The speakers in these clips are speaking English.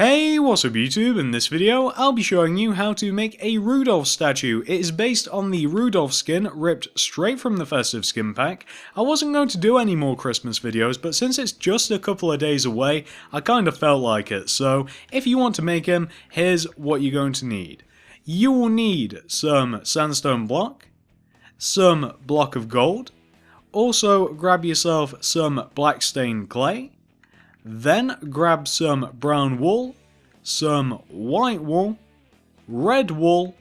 Hey, what's up YouTube? In this video, I'll be showing you how to make a Rudolph statue. It is based on the Rudolph skin ripped straight from the festive skin pack. I wasn't going to do any more Christmas videos, but since it's just a couple of days away, I kind of felt like it. So if you want to make him, here's what you're going to need. You will need some sandstone block, some block of gold, also grab yourself some black stained clay, then grab some brown wool, some white wool, red wool,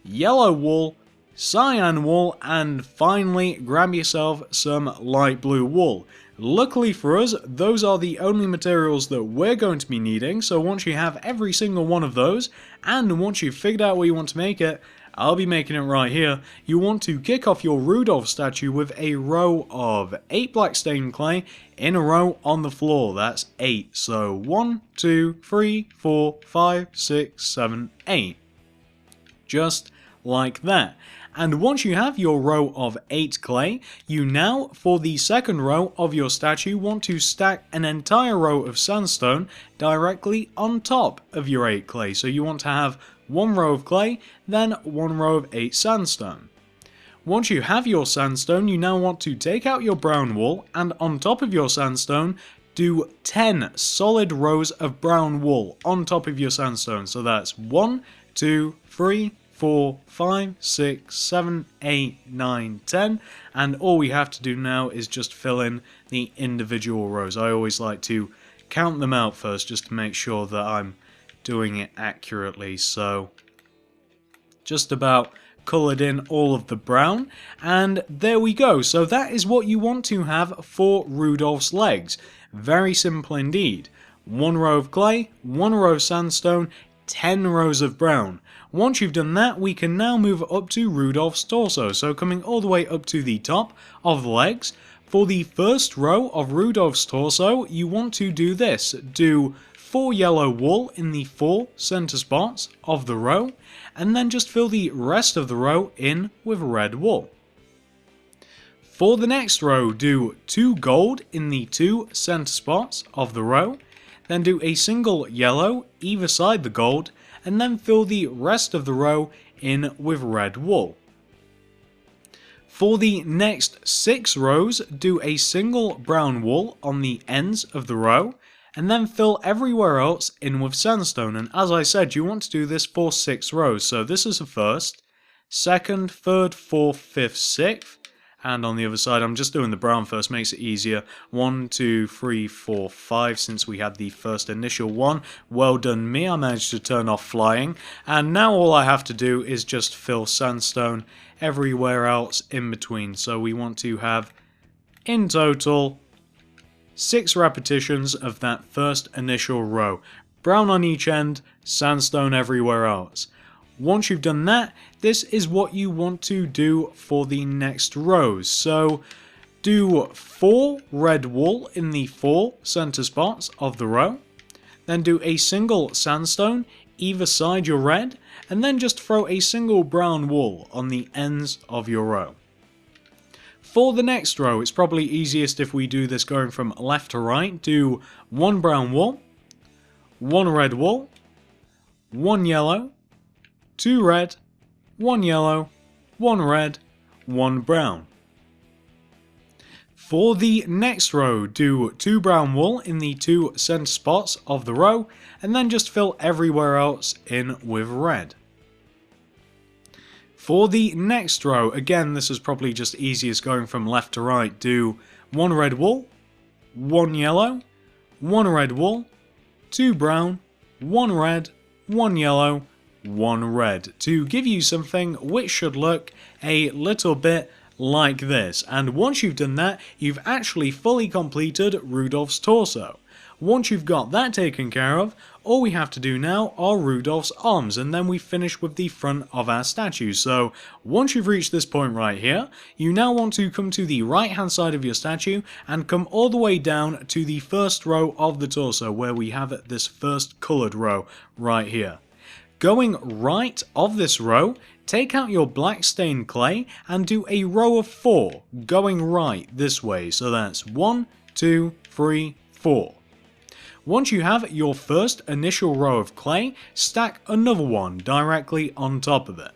yellow wool, cyan wool, and finally grab yourself some light blue wool. Luckily for us, those are the only materials that we're going to be needing, so once you have every single one of those, and once you've figured out where you want to make it, I'll be making it right here, you want to kick off your Rudolph statue with a row of 8 black stained clay in a row on the floor. That's 8. So 1, 2, 3, 4, 5, 6, 7, 8. Just like that. And once you have your row of 8 clay, you now, for the second row of your statue, want to stack an entire row of sandstone directly on top of your 8 clay. So you want to have 1 row of clay, then 1 row of 8 sandstone. Once you have your sandstone, you now want to take out your brown wool, and on top of your sandstone, do 10 solid rows of brown wool on top of your sandstone. So that's 1, 2, 3, 4, 5, 6, 7, 8, 9, 10, and all we have to do now is just fill in the individual rows. I always like to count them out first just to make sure that I'm doing it accurately. So just about coloured in all of the brown, and there we go. So that is what you want to have for Rudolph's legs. Very simple indeed. 1 row of clay, 1 row of sandstone, 10 rows of brown. Once you've done that, we can now move up to Rudolph's torso. So coming all the way up to the top of the legs, for the first row of Rudolph's torso, you want to do this. Do 4 yellow wool in the 4 center spots of the row, and then just fill the rest of the row in with red wool. For the next row, do 2 gold in the 2 center spots of the row, then do a single yellow either side the gold, and then fill the rest of the row in with red wool. For the next 6 rows, do a single brown wool on the ends of the row, and then fill everywhere else in with sandstone. And as I said, you want to do this for 6 rows. So this is the first, second, third, fourth, fifth, sixth. And on the other side, I'm just doing the brown first, makes it easier. 1, 2, 3, 4, 5, since we had the first initial one. Well done me, I managed to turn off flying. And now all I have to do is just fill sandstone everywhere else in between. So we want to have, in total, 6 repetitions of that first initial row. Brown on each end, sandstone everywhere else. Once you've done that, this is what you want to do for the next rows. So do 4 red wool in the 4 center spots of the row, then do a single sandstone either side your red, and then just throw a single brown wool on the ends of your row. For the next row, it's probably easiest if we do this going from left to right. Do 1 brown wool, 1 red wool, 1 yellow, 2 red, 1 yellow, 1 red, 1 brown. For the next row, do 2 brown wool in the 2 center spots of the row, and then just fill everywhere else in with red. For the next row, again, this is probably just easiest going from left to right. Do 1 red wool, 1 yellow, 1 red wool, 2 brown, 1 red, 1 yellow, 1 red, to give you something which should look a little bit like this. And once you've done that, you've actually fully completed Rudolph's torso. Once you've got that taken care of, all we have to do now are Rudolph's arms, and then we finish with the front of our statue. So once you've reached this point right here, you now want to come to the right hand side of your statue and come all the way down to the first row of the torso, where we have this first coloured row right here. Going right of this row, take out your black stained clay and do a row of 4 going right this way. So that's 1, 2, 3, 4. Once you have your first initial row of clay, stack another one directly on top of it.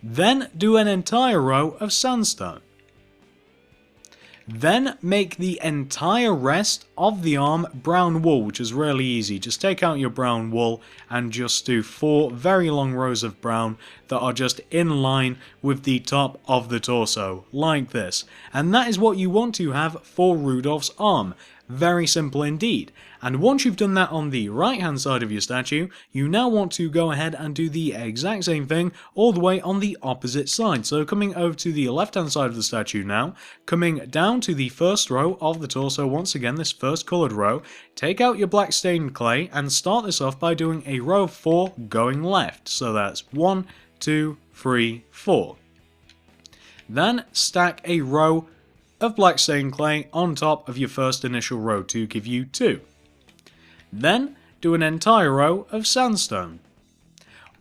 Then do an entire row of sandstone. Then make the entire rest of the arm brown wool, which is really easy. Just take out your brown wool and just do 4 very long rows of brown that are just in line with the top of the torso, like this. And that is what you want to have for Rudolph's arm. Very simple indeed. And once you've done that on the right hand side of your statue, you now want to go ahead and do the exact same thing all the way on the opposite side. So coming over to the left hand side of the statue now, coming down to the first row of the torso, once again this first coloured row, take out your black stained clay and start this off by doing a row of 4 going left. So that's 1, 2, 3, 4. Then stack a row of black stained clay on top of your first initial row to give you 2. Then do an entire row of sandstone.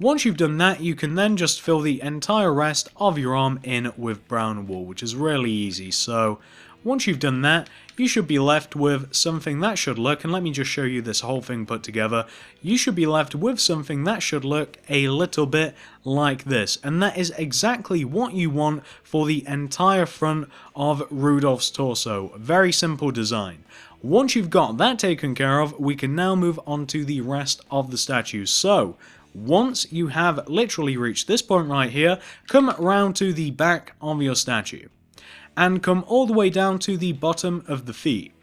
Once you've done that, you can then just fill the entire rest of your arm in with brown wool, which is really easy. So once you've done that, you should be left with something that should look, and let me just show you this whole thing put together, you should be left with something that should look a little bit like this. And that is exactly what you want for the entire front of Rudolph's torso. Very simple design. Once you've got that taken care of, we can now move on to the rest of the statue. So once you have literally reached this point right here, come round to the back of your statue and come all the way down to the bottom of the feet.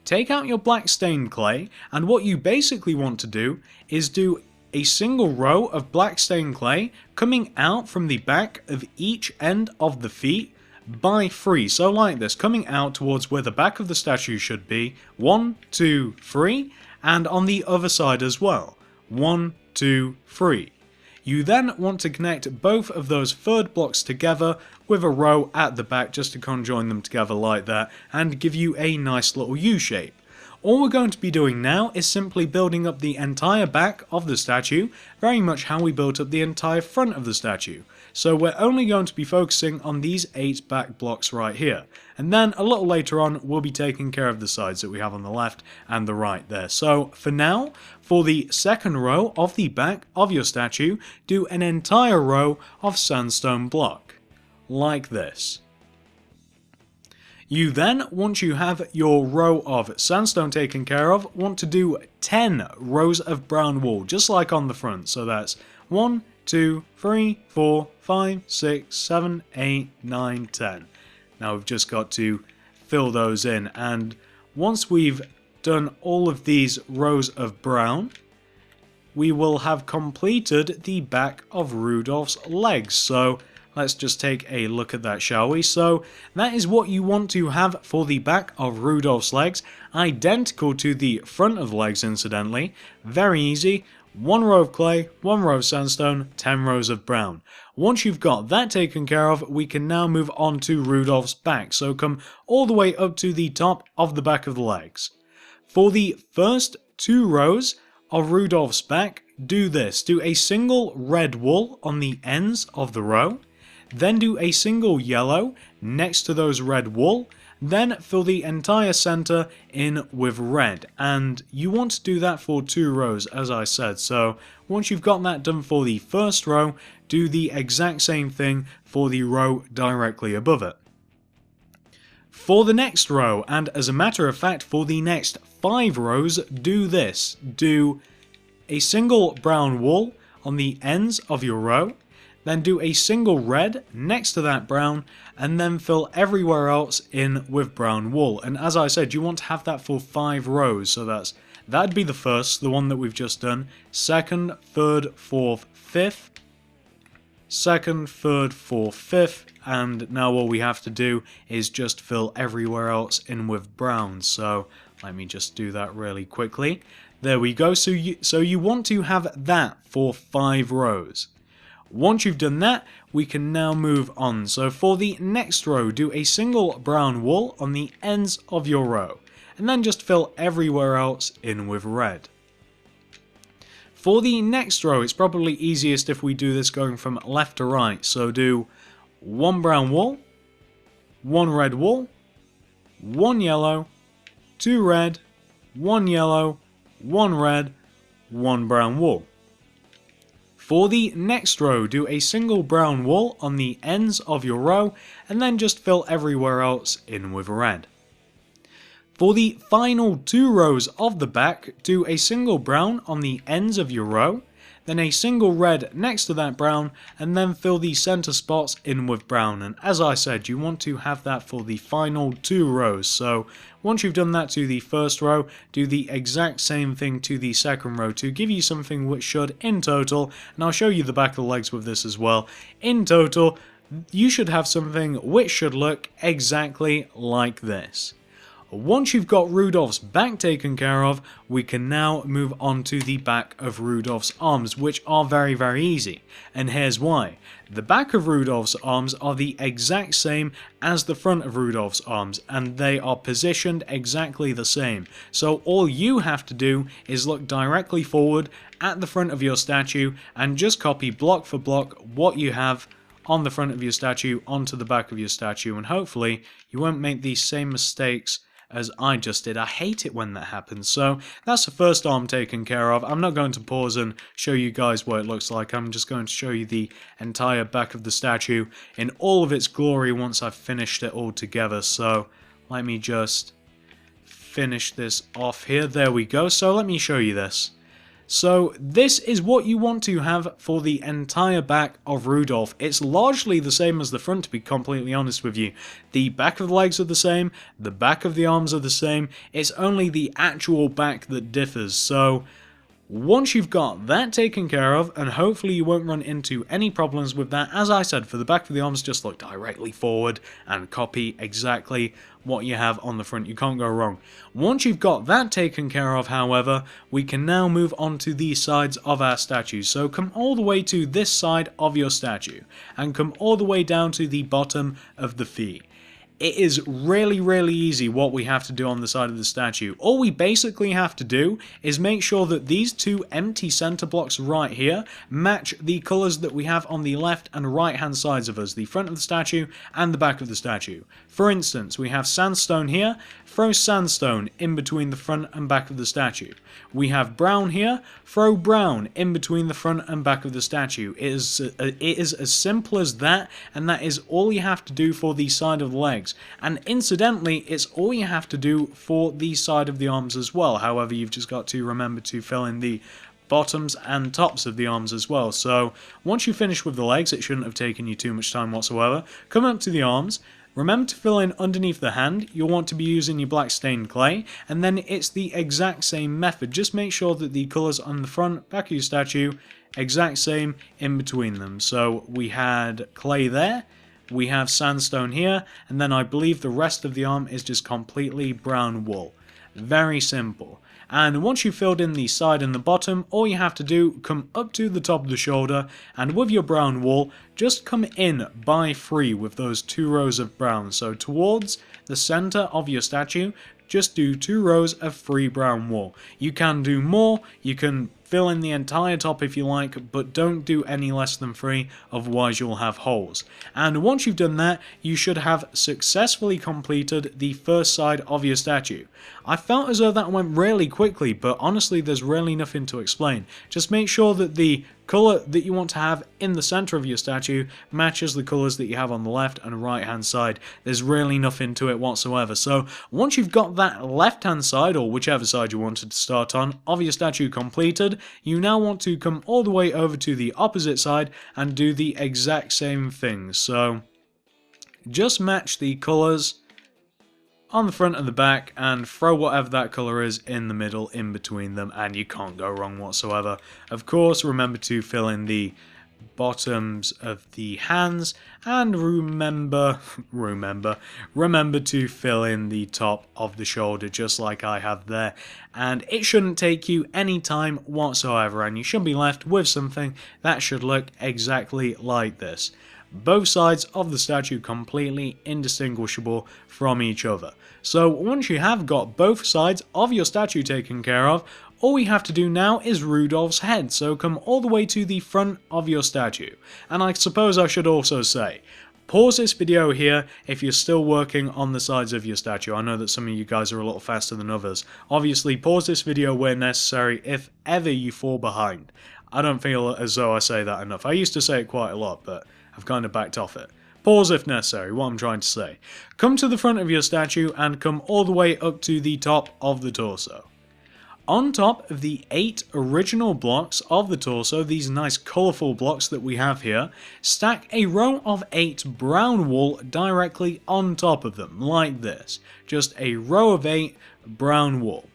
Take out your black stained clay, and what you basically want to do is do a single row of black stained clay coming out from the back of each end of the feet by 3. So like this, coming out towards where the back of the statue should be. 1, 2, 3, and on the other side as well. 1, 2, 3. You then want to connect both of those third blocks together with a row at the back just to conjoin them together like that and give you a nice little U shape. All we're going to be doing now is simply building up the entire back of the statue, very much how we built up the entire front of the statue. So we're only going to be focusing on these 8 back blocks right here. And then a little later on, we'll be taking care of the sides that we have on the left and the right there. So for now, for the second row of the back of your statue, do an entire row of sandstone block, like this. You then, once you have your row of sandstone taken care of, want to do 10 rows of brown wool, just like on the front. So that's 1, 2, 3, 4, 5, 6, 7, 8, 9, 10. Now we've just got to fill those in, and once we've done all of these rows of brown, we will have completed the back of Rudolph's legs. So let's just take a look at that, shall we? So that is what you want to have for the back of Rudolph's legs, identical to the front of the legs incidentally. Very easy. 1 row of clay, 1 row of sandstone, 10 rows of brown. Once you've got that taken care of, we can now move on to Rudolph's back. So come all the way up to the top of the back of the legs. For the first 2 rows of Rudolph's back, do this. Do a single red wool on the ends of the row. Then do a single yellow next to those red wool. Then fill the entire center in with red. And you want to do that for 2 rows, as I said. So once you've got that done for the first row, do the exact same thing for the row directly above it. For the next row, and as a matter of fact for the next 5 rows, do this. Do a single brown wool on the ends of your row. Then do a single red next to that brown, and then fill everywhere else in with brown wool. And as I said, you want to have that for 5 rows, so that'd be the first, the one that we've just done, second, third, fourth, fifth, second, third, fourth, fifth, and now all we have to do is just fill everywhere else in with brown. So let me just do that really quickly. There we go. So you want to have that for 5 rows. Once you've done that, we can now move on. So for the next row, do a single brown wool on the ends of your row, and then just fill everywhere else in with red. For the next row, it's probably easiest if we do this going from left to right. So do 1 brown wool, 1 red wool, 1 yellow, 2 red, one yellow, one red, one brown wool. For the next row, do a single brown wool on the ends of your row and then just fill everywhere else in with red. For the final 2 rows of the back, do a single brown on the ends of your row, then a single red next to that brown, and then fill the center spots in with brown. And as I said, you want to have that for the final 2 rows. So once you've done that to the first row, do the exact same thing to the second row to give you something which should, in total, and I'll show you the back of the legs with this as well, in total, you should have something which should look exactly like this. Once you've got Rudolph's back taken care of, we can now move on to the back of Rudolph's arms, which are very, very easy. And here's why. The back of Rudolph's arms are the exact same as the front of Rudolph's arms, and they are positioned exactly the same. So all you have to do is look directly forward at the front of your statue and just copy block for block what you have on the front of your statue onto the back of your statue, and hopefully you won't make these same mistakes as I just did. I hate it when that happens. So that's the first arm taken care of. I'm not going to pause and show you guys what it looks like. I'm just going to show you the entire back of the statue in all of its glory once I've finished it all together. So let me just finish this off here. There we go. So let me show you this. So this is what you want to have for the entire back of Rudolph. It's largely the same as the front, to be completely honest with you. The back of the legs are the same, the back of the arms are the same, it's only the actual back that differs. So once you've got that taken care of, and hopefully you won't run into any problems with that, as I said, for the back of the arms, just look directly forward and copy exactly what you have on the front. You can't go wrong. Once you've got that taken care of, however, we can now move on to the sides of our statue. So come all the way to this side of your statue, and come all the way down to the bottom of the feet. It is really, really easy what we have to do on the side of the statue. All we basically have to do is make sure that these 2 empty center blocks right here match the colors that we have on the left and right hand sides of us, the front of the statue and the back of the statue. For instance, we have sandstone here, throw sandstone in between the front and back of the statue. We have brown here, throw brown in between the front and back of the statue. It is as simple as that, and that is all you have to do for the side of the legs. And incidentally, it's all you have to do for the side of the arms as well. However, you've just got to remember to fill in the bottoms and tops of the arms as well. So once you finish with the legs, it shouldn't have taken you too much time whatsoever. Come up to the arms. Remember to fill in underneath the hand. You'll want to be using your black stained clay, and then it's the exact same method. Just make sure that the colours on the front, back of your statue, exact same in between them. So we had clay there, we have sandstone here, and then I believe the rest of the arm is just completely brown wool. Very simple. And once you've filled in the side and the bottom, all you have to do, come up to the top of the shoulder, and with your brown wool, just come in by 3 with those 2 rows of brown. So towards the center of your statue, just do 2 rows of 3 brown wool. You can do more, you can fill in the entire top if you like, but don't do any less than 3, otherwise you'll have holes. And once you've done that, you should have successfully completed the first side of your statue. I felt as though that went really quickly, but honestly there's really nothing to explain. Just make sure that the colour that you want to have in the centre of your statue matches the colours that you have on the left and right hand side. There's really nothing to it whatsoever. So once you've got that left hand side, or whichever side you wanted to start on, of your statue completed, you now want to come all the way over to the opposite side and do the exact same thing. So just match the colours on the front and the back and throw whatever that colour is in the middle in between them, and you can't go wrong whatsoever. Of course, remember to fill in the bottoms of the hands, and remember to fill in the top of the shoulder just like I have there. And it shouldn't take you any time whatsoever, and you should be left with something that should look exactly like this. Both sides of the statue completely indistinguishable from each other. So once you have got both sides of your statue taken care of, all we have to do now is Rudolph's head. So come all the way to the front of your statue. And I suppose I should also say, Pause this video here if you're still working on the sides of your statue. I know that some of you guys are a little faster than others. Obviously, pause this video where necessary if ever you fall behind. I don't feel as though I say that enough. I used to say it quite a lot, but I've kind of backed off it. Pause if necessary, what I'm trying to say. Come to the front of your statue and come all the way up to the top of the torso. On top of the 8 original blocks of the torso, these nice colourful blocks that we have here, stack a row of 8 brown wool directly on top of them, like this. Just a row of 8 brown wool.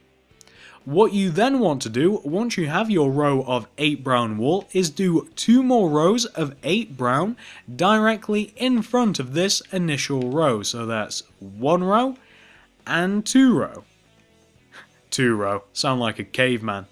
What you then want to do, once you have your row of 8 brown wool, is do 2 more rows of 8 brown directly in front of this initial row. So that's 1 row and 2 row. 2 row. Sound like a caveman.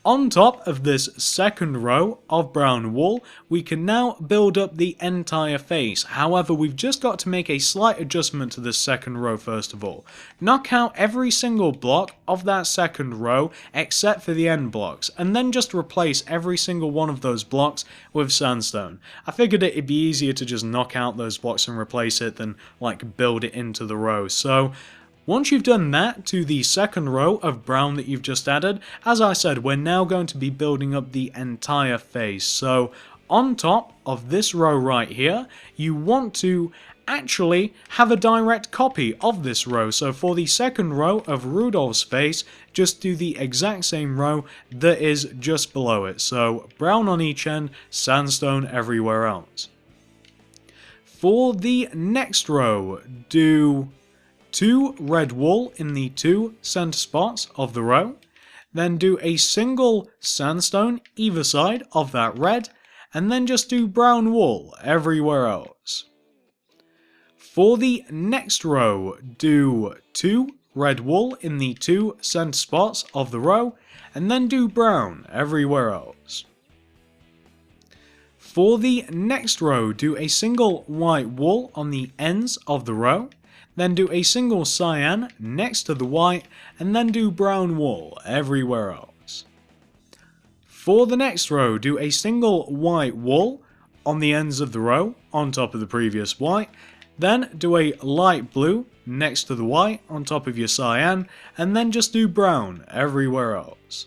On top of this second row of brown wool, we can now build up the entire face. However, we've just got to make a slight adjustment to this second row first of all. Knock out every single block of that second row except for the end blocks, and then just replace every single one of those blocks with sandstone. I figured it'd be easier to just knock out those blocks and replace it than like build it into the row. So once you've done that to the second row of brown that you've just added, as I said, we're now going to be building up the entire face. So on top of this row right here, you want to actually have a direct copy of this row. So for the second row of Rudolph's face, just do the exact same row that is just below it. So brown on each end, sandstone everywhere else. For the next row, do 2 red wool in the 2 center spots of the row, then do a single sandstone either side of that red, and then just do brown wool everywhere else. For the next row, do 2 red wool in the 2 center spots of the row, and then do brown everywhere else. For the next row, do a single white wool on the ends of the row, then do a single cyan next to the white, and then do brown wool everywhere else. For the next row, do a single white wool on the ends of the row on top of the previous white, then do a light blue next to the white on top of your cyan, and then just do brown everywhere else.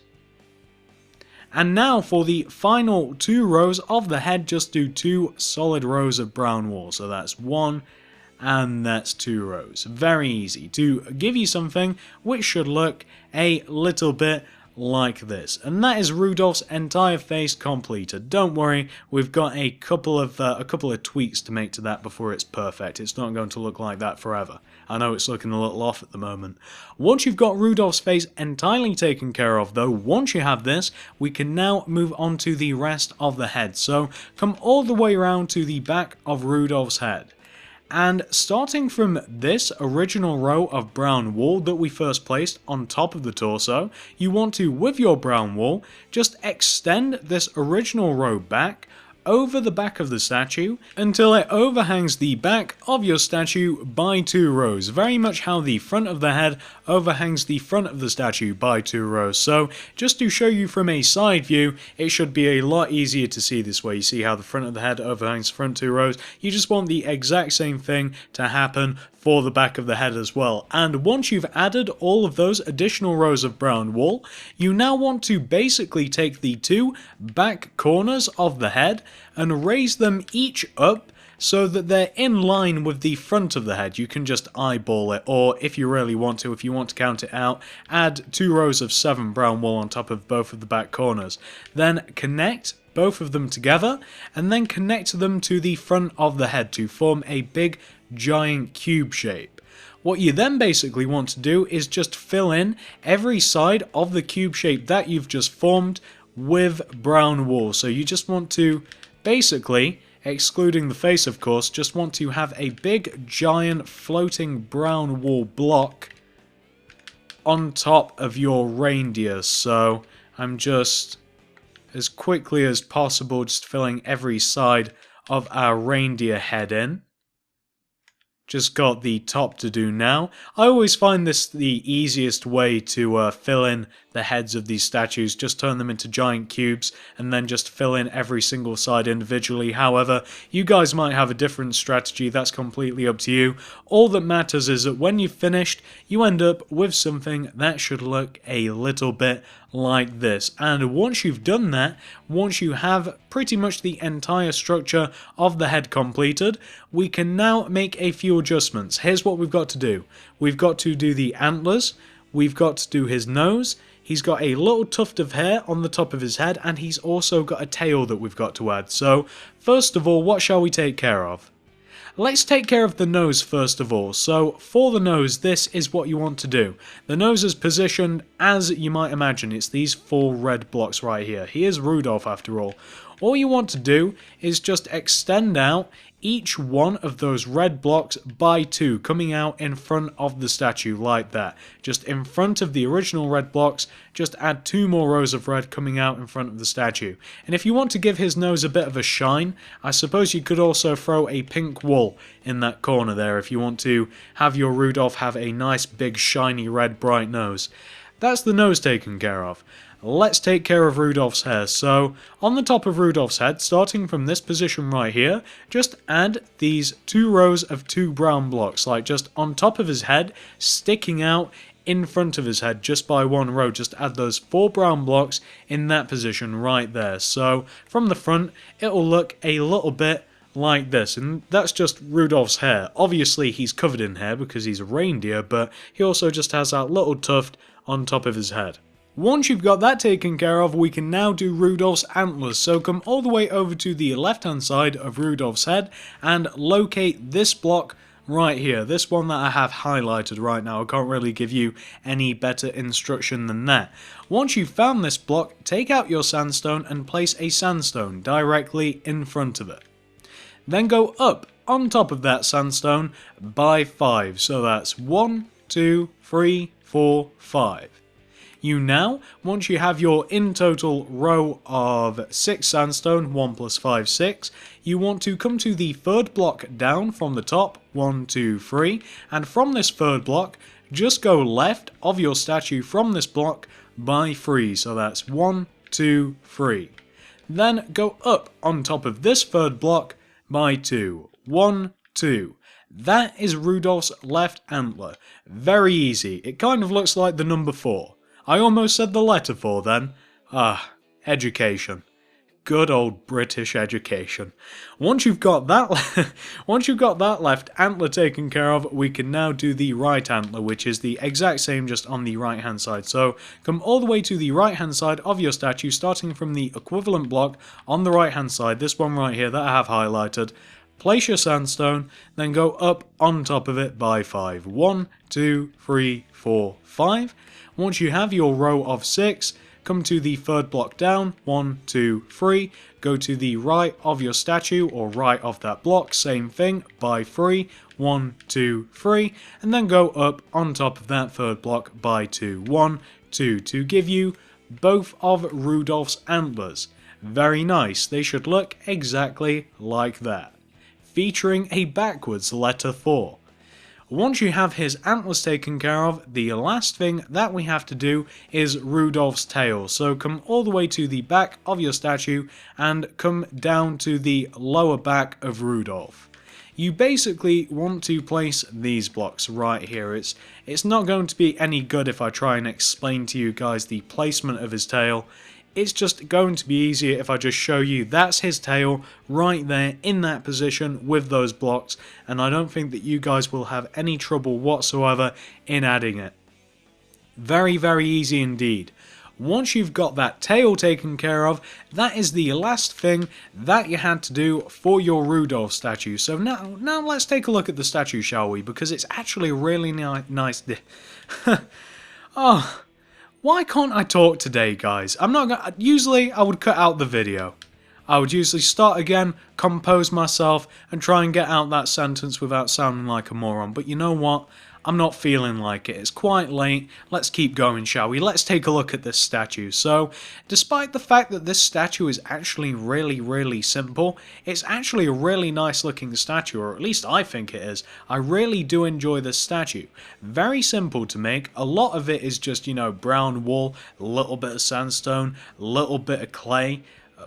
And now for the final 2 rows of the head, just do 2 solid rows of brown wool. So that's 1 and that's 2 rows. Very easy to give you something which should look a little bit like this. And that is Rudolph's entire face completed. Don't worry, we've got a couple of tweaks to make to that before it's perfect. It's not going to look like that forever. I know it's looking a little off at the moment. Once you've got Rudolph's face entirely taken care of though, once you have this, we can now move on to the rest of the head. So come all the way around to the back of Rudolph's head. And starting from this original row of brown wool that we first placed on top of the torso, you want to, with your brown wool, just extend this original row back over the back of the statue until it overhangs the back of your statue by 2 rows. Very much how the front of the head overhangs the front of the statue by 2 rows. So just to show you from a side view, it should be a lot easier to see this way. You see how the front of the head overhangs the front 2 rows? You just want the exact same thing to happen for the back of the head as well. And once you've added all of those additional rows of brown wool, you now want to basically take the 2 back corners of the head and raise them each up so that they're in line with the front of the head. You can just eyeball it, or if you really want to, if you want to count it out, add 2 rows of 7 brown wool on top of both of the back corners. Then connect both of them together, and then connect them to the front of the head to form a big giant cube shape. What you then basically want to do is just fill in every side of the cube shape that you've just formed with brown wool. So you just want to basically, excluding the face of course, just want to have a big giant floating brown wool block on top of your reindeer. So I'm just, as quickly as possible, just filling every side of our reindeer head in. Just got the top to do now. I always find this the easiest way to fill in the heads of these statues. Just turn them into giant cubes and then just fill in every single side individually. However, you guys might have a different strategy. That's completely up to you. All that matters is that when you've finished, you end up with something that should look a little bit like this. And once you've done that, once you have pretty much the entire structure of the head completed, we can now make a few adjustments. Here's what we've got to do. We've got to do the antlers, we've got to do his nose, he's got a little tuft of hair on the top of his head, and he's also got a tail that we've got to add. So, first of all, what shall we take care of? Let's take care of the nose first of all. So for the nose, this is what you want to do. The nose is positioned as you might imagine. It's these 4 red blocks right here. He is Rudolph after all. All you want to do is just extend out each one of those red blocks by 2, coming out in front of the statue like that. Just in front of the original red blocks, just add 2 more rows of red coming out in front of the statue. And if you want to give his nose a bit of a shine, I suppose you could also throw a pink wool in that corner there if you want to have your Rudolph have a nice big shiny red bright nose. That's the nose taken care of. Let's take care of Rudolph's hair. So, on the top of Rudolph's head, starting from this position right here, just add these 2 rows of 2 brown blocks, like just on top of his head, sticking out in front of his head just by 1 row. Just add those 4 brown blocks in that position right there. So, from the front, it'll look a little bit like this, and that's just Rudolph's hair. Obviously, he's covered in hair because he's a reindeer, but he also just has that little tuft on top of his head. Once you've got that taken care of, we can now do Rudolph's antlers. So come all the way over to the left-hand side of Rudolph's head and locate this block right here. This one that I have highlighted right now. I can't really give you any better instruction than that. Once you've found this block, take out your sandstone and place a sandstone directly in front of it. Then go up on top of that sandstone by 5. So that's 1, 2, 3, 4, 5. You now, once you have your in total row of 6 sandstone, 1 plus 5, 6, you want to come to the 3rd block down from the top, 1, 2, 3, and from this 3rd block, just go left of your statue from this block by 3, so that's 1, 2, 3. Then go up on top of this 3rd block by 2, 1, 2. That is Rudolph's left antler. Very easy. It kind of looks like the number 4. I almost said the letter 4 then. Education. Good old British education. Once you've got that left antler taken care of, we can now do the right antler, which is the exact same just on the right hand side. So come all the way to the right hand side of your statue, starting from the equivalent block on the right hand side, this one right here that I have highlighted. Place your sandstone, then go up on top of it by 5. 1, 2, 3, 4, 5. Once you have your row of 6, come to the 3rd block down, 1, 2, 3, go to the right of your statue, or right of that block, same thing, by 3, 1, 2, 3, and then go up on top of that 3rd block by 2, 1, 2, to give you both of Rudolph's antlers. Very nice, they should look exactly like that, featuring a backwards letter 4. Once you have his antlers taken care of, the last thing that we have to do is Rudolph's tail. So come all the way to the back of your statue and come down to the lower back of Rudolph. You basically want to place these blocks right here. It's not going to be any good if I try and explain to you guys the placement of his tail. It's just going to be easier if I just show you that's his tail right there in that position with those blocks, and I don't think that you guys will have any trouble whatsoever in adding it. Very, very easy indeed. Once you've got that tail taken care of, that is the last thing that you had to do for your Rudolph statue. So now let's take a look at the statue, shall we? Because it's actually really nice. Oh. Why can't I talk today, guys? Usually I would cut out the video. I would usually start again, compose myself, and try and get out that sentence without sounding like a moron. But you know what? I'm not feeling like it. It's quite late. Let's keep going, shall we? Let's take a look at this statue. So, despite the fact that this statue is actually really simple, it's actually a really nice looking statue, or at least I think it is. I really do enjoy this statue. Very simple to make. A lot of it is just, you know, brown wool, a little bit of sandstone, a little bit of clay.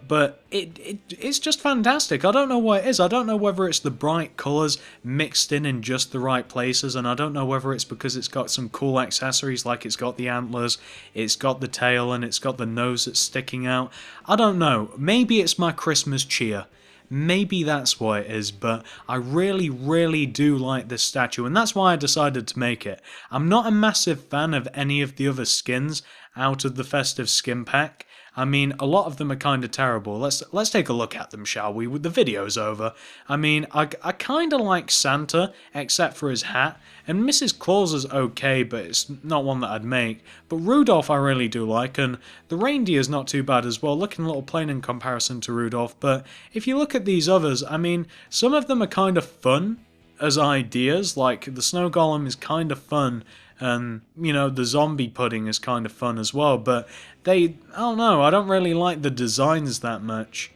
But it's just fantastic. I don't know what it is. I don't know whether it's the bright colours mixed in just the right places, and I don't know whether it's because it's got some cool accessories, like it's got the antlers, it's got the tail, and it's got the nose that's sticking out. I don't know. Maybe it's my Christmas cheer. Maybe that's what it is, but I really do like this statue, and that's why I decided to make it. I'm not a massive fan of any of the other skins out of the festive skin pack. I mean, a lot of them are kind of terrible. Let's take a look at them, shall we? The video's over. I mean, I kind of like Santa, except for his hat, and Mrs. Claus is okay, but it's not one that I'd make. But Rudolph I really do like, and the reindeer's not too bad as well, looking a little plain in comparison to Rudolph. But if you look at these others, I mean, some of them are kind of fun as ideas, like the snow golem is kind of fun, and, you know, the zombie pudding is kind of fun as well, but I don't know, I don't really like the designs that much.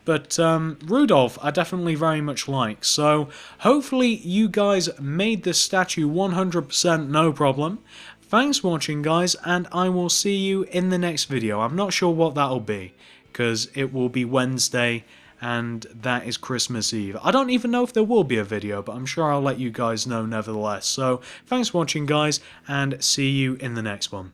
But Rudolph I definitely very much like, so hopefully you guys made this statue 100% no problem. Thanks for watching, guys, and I will see you in the next video. I'm not sure what that'll be, because it will be Wednesday, and that is Christmas Eve. I don't even know if there will be a video, but I'm sure I'll let you guys know nevertheless. So, thanks for watching, guys, and see you in the next one.